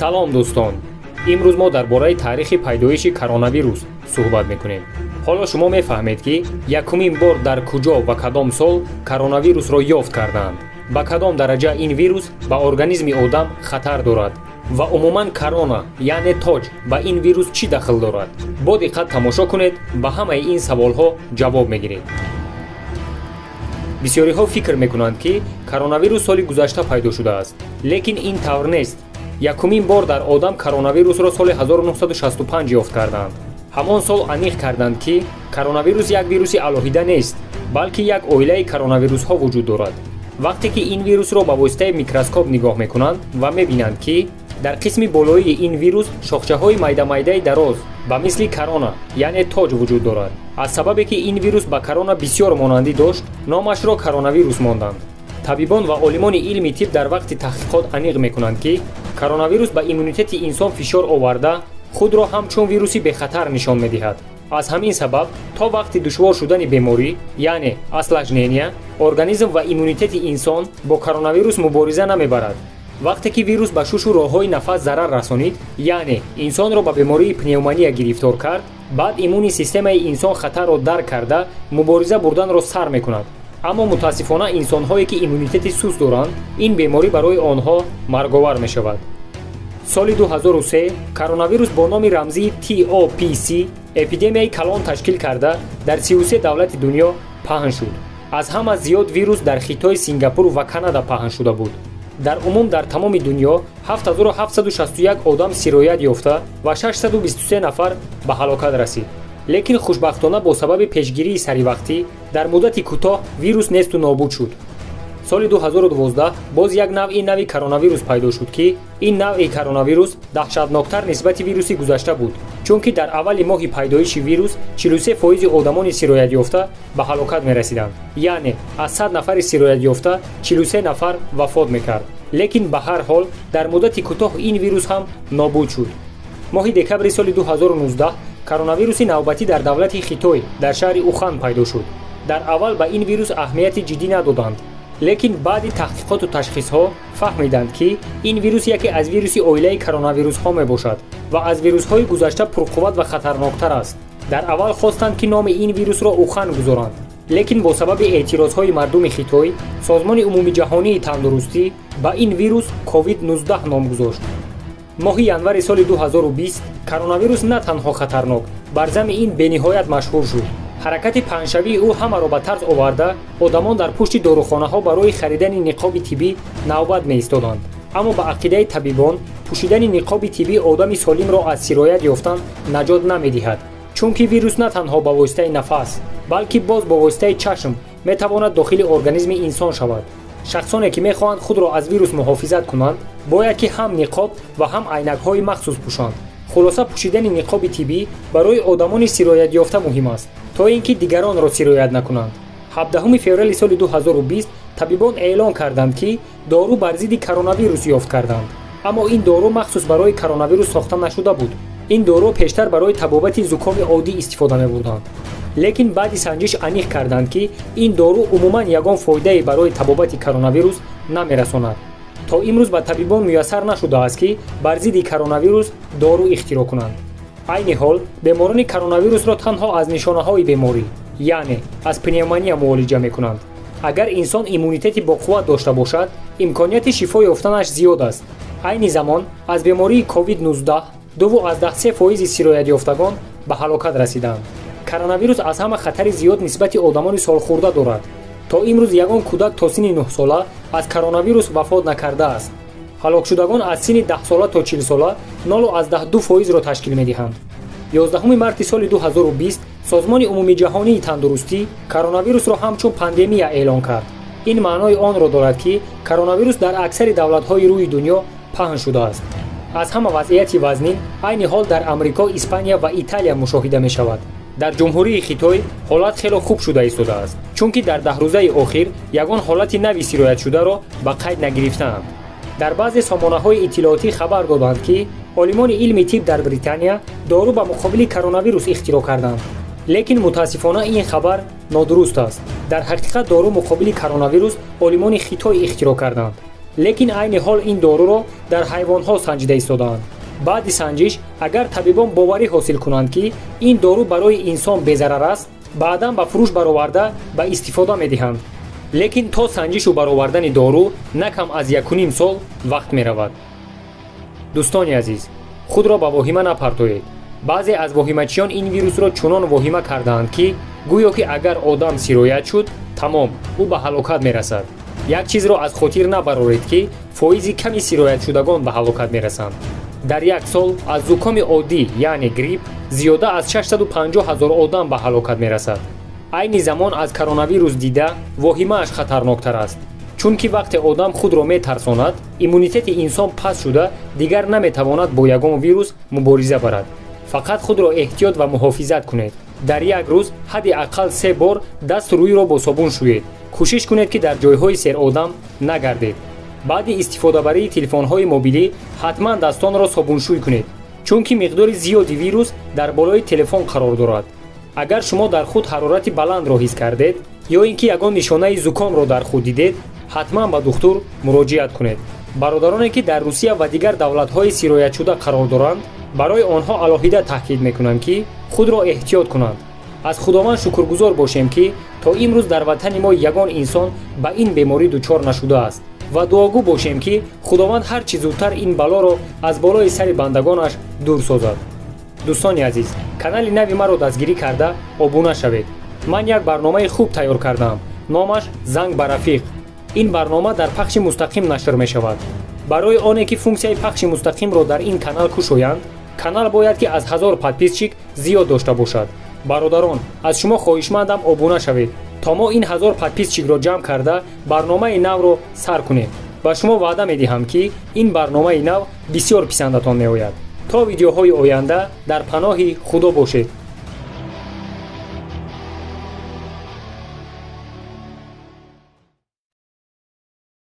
салом дӯстон, имрӯз мо дар бораи таърихи пайдоиши коронавирус суҳбат мекунем. ҳоло шумо мефаҳмед ки якумин бор дар куҷо ва кадом сол коронавирусро ёфт кардаанд, ба кадом дараҷа ин вирус ба организми одам хатар дорад ва умуман корона яъне тоҷ ба ин вирус чӣ дахл дорад. бо диққат тамошо кунед, ба ҳамаи ин саволҳо ҷавоб мегиред. бисёриҳо фикр мекунанд ки коронавирус соли гузашта пайдо шудааст, лекин ин тавр нест. якумин бор дар одам коронавирусро соли 1965 ёфт кардаанд. ҳамон сол аниқ карданд ки коронавирус як вируси алоҳида нест, балки як оилаи коронавирусҳо вуҷуд дорад. вақте ки ин вирусро ба воситаи микроскоп нигоҳ мекунанд ва мебинанд ки дар қисми болоии ин вирус шохчаҳои майда-майдаи дароз ба мисли корона яъне тоҷ вуҷуд дорад. аз сабабе ки ин вирус ба корона бисёр монандӣ дошт, номашро коронавирус монданд. табибон ва олимони илми тиб дар вақти таҳқиқот аниқ мекунанд ки коронавирус ба иммунитети инсон фишор оварда худро ҳамчун вируси бехатар нишон медиҳад. аз ҳамин сабаб то вақти душвор шудани беморӣ яъне осложнения организм ва иммунитети инсон бо коронавирус мубориза намебарад. вақте ки вирус ба шушу роҳҳои нафас зарар расонид, яъне инсонро ба бемории пневмония гирифтор кард, баъд иммуни системаи инсон хатарро дарк карда мубориза бурданро сар мекунад. аммо мутаассифона инсонҳое ки иммунитети суст доранд, ин беморӣ барои онҳо марговар мешавад. соли 2003 коронавирус бо номи рамзии TOPC эпидемияи калон ташкил карда дар 33 давлати дунё паҳн шуд. аз ҳама зиёд вирус дар Хитой, Сингапур ва Канада паҳн шуда буд. дар умум дар тамоми дунё 7761 одам сироят ёфта ва 623 нафар ба ҳалокат расид. лекин хушбахтона бо сабаби пешгирии саривақтӣ дар муддати кӯтоҳ вирус несту нобуд шуд. соли 2012 боз як навъи нави коронавирус пайдо шуд ки ин навъи коронавирус даҳшатноктар нисбати вируси гузашта буд, чунки дар аввали моҳи пайдоиши вирус 43% одамони сироятёфта ба ҳалокат мерасиданд, яъне аз 100 нафари сироятёфта 43 нафар вафот мекард. лекин ба ҳар ҳол дар муддати кӯтоҳ ин вирус ҳам нобуд шуд. моҳи декабри соли 2019 коронавируси навбатӣ дар давлати Хитой дар шаҳри Ухан пайдо шуд. дар аввал ба ин вирус аҳамияти ҷиддӣ надоданд, лекин баъди таҳқиқоту ташхисҳо фаҳмиданд ки ин вирус яке аз вируси оилаи коронавирусҳо мебошад ва аз вирусҳои гузашта пурқувват ва хатарноктар аст. дар аввал хостанд ки номи ин вирусро Ухан гузоранд, лекин бо сабаби эътирозҳои мардуми Хитой, созмони умумии ҷаҳонии тандурустӣ ба ин вирус COVID-19 ном гузошт. моҳи январи соли 2020 коронавирус на танҳо хатарнок, бар зами ин бениҳоят машҳур шуд. ҳаракати паҳншавии ӯ ҳамаро ба тарс оварда, одамон дар пушти дорухонаҳо барои харидани ниқоби тиббӣ навбат меистоданд. аммо ба ақидаи табибон, пӯшидани ниқоби тиббӣ одами солимро аз сироят ёфтан наҷот намедиҳад, чунки вирус на танҳо ба воситаи нафас, балки боз бо воситаи чашм метавонад дохили организми инсон шавад. шахсоне ки мехоҳанд худро аз вирус муҳофизат кунанд, бояд ки ҳам ниқоб ва ҳам айнакҳои махсус пӯшанд. хулоса пӯшидани ниқоби тиббӣ барои одамони сироятёфта муҳим аст, то ин ки дигаронро сироят накунанд. 17 феврали соли 2020 табибон эълон карданд ки дору бар зидди коронавирус ёфт карданд. аммо ин дору махсус барои коронавирус сохта нашуда буд. ин дору пештар барои табобати зукоми оддӣ истифода мебурданд. лекин баъди санҷиш аниқ карданд ки ин дору умуман ягон фоидае барои табобати коронавирус намерасонад. то имрӯз ба табибон муяссар нашудааст ки бар зидди коронавирус дору ихтироъ кунанд. айни ҳол беморони коронавирусро танҳо аз нишонаҳои беморӣ, яъне аз пневмония муолиҷа мекунанд. агар инсон иммунитети боқувват дошта бошад, имконияти шифо ёфтанаш зиёд аст. айни замон аз бемории COVID-19 2.3% сироятёфтагон ба ҳалокат расиданд. коронавирус аз ҳама хатари зиёд нисбати одамони солхӯрда дорад. то имрӯз ягон кӯдак то синни 9 сола аз коронавирус вафот накардааст. ҳалокшудагон аз синни 10 сола то 40 сола 0.2%-ро ташкил медиҳанд. 11 марти соли 2020 созмони умумии ҷаҳонии тандурустӣ коронавирусро ҳамчун пандемия эълон кард. ин маънои онро дорад ки коронавирус дар аксари давлатҳои рӯи дунё паҳн шудааст. аз ҳама вазъияти вазнин айни ҳол дар Амрико, Испания ва Италия мушоҳида мешавад. дар ҷумҳурии Хитой ҳолат хело хуб шуда истодааст, чунки дар 10 рӯзаи охир ягон ҳолати нави сироятшударо ба қайд нагирифтаанд. дар баъзе сомонаҳои иттилоотӣ хабар доданд ки олимони илми тиб дар Британия дору ба муқобили коронавирус ихтироъ карданд. лекин мутаассифона ин хабар нодуруст аст. дар ҳақиқат дору муқобили коронавирус олимони Хитой ихтироъ карданд. лекин айни ҳол ин доруро дар ҳайвонҳо санҷида истодаанд. баъди санҷиш агар табибон боварӣ ҳосил кунанд ки ин дору барои инсон безарар аст, баъдан ба фурӯш бароварда ба истифода медиҳанд. лекин то санҷишу баровардани дору на кам аз 1.5 сол вақт меравад. дӯстони азиз, худро ба воҳима напартоед. баъзе аз воҳимачиён ин вирусро чунон воҳима кардаанд ки гӯё ки агар одам сироят шуд, тамом, ӯ ба ҳалокат мерасад. як чизро аз хотир набароред ки фоизи ками сироятшудагон ба ҳалокат мерасанд. дар як сол аз зукоми оддӣ яъне грипп зиёда аз 650 000 одам ба ҳалокат мерасад. айни замон аз коронавирус дида воҳимааш хатарноктар аст, чунки вақте одам худро метарсонад, иммунитети инсон паст шуда дигар наметавонад бо ягон вирус мубориза барад. фақат худро эҳтиёт ва муҳофизат кунед. дар як рӯз ҳадди ақал 3 бор дасту рӯйро бо собун шӯед. кӯшиш кунед ки дар ҷойҳои серодам нагардед. баъди истифодабарии телефонҳои мобилӣ ҳатман дастонро собуншӯй кунед, чунки миқдори зиёди вирус дар болои телефон қарор дорад. агар шумо дар худ ҳарорати баландро ҳис кардед ё ин ки ягон нишонаи зукомро дар худ дидед, ҳатман ба духтур муроҷиат кунед. бародароне ки дар русия ва дигар давлатҳои сироятшуда қарор доранд, барои онҳо алоҳида таъкид мекунам ки худро эҳтиёт кунанд. аз худованд шукргузор бошем ки то имрӯз дар ватани мо ягон инсон ба ин беморӣ дучор нашудааст ва дуогӯ бошем ки худованд ҳар чӣ зудтар ин балоро аз болои сари бандагонаш дур созад. дӯстони азиз, канали нави маро дастгирӣ карда обуна шавед. ман як барномаи хуб тайёр кардаам. номаш занг ба рафиқ. ин барнома дар пахши мустақим нашр мешавад. барои оне ки функсияи пахши мустақимро дар ин канал кушоянд, канал бояд ки аз 1000 подписчик зиёд дошта бошад. бародарон, аз шумо хоҳишмандам обуна шавед, то мо ин 1000 подписчикро ҷамъ карда барномаи навро сар кунем. ба шумо ваъда медиҳам ки ин барномаи нав бисёр писандатон меояд. то видеоҳои оянда дар паноҳи худо бошед.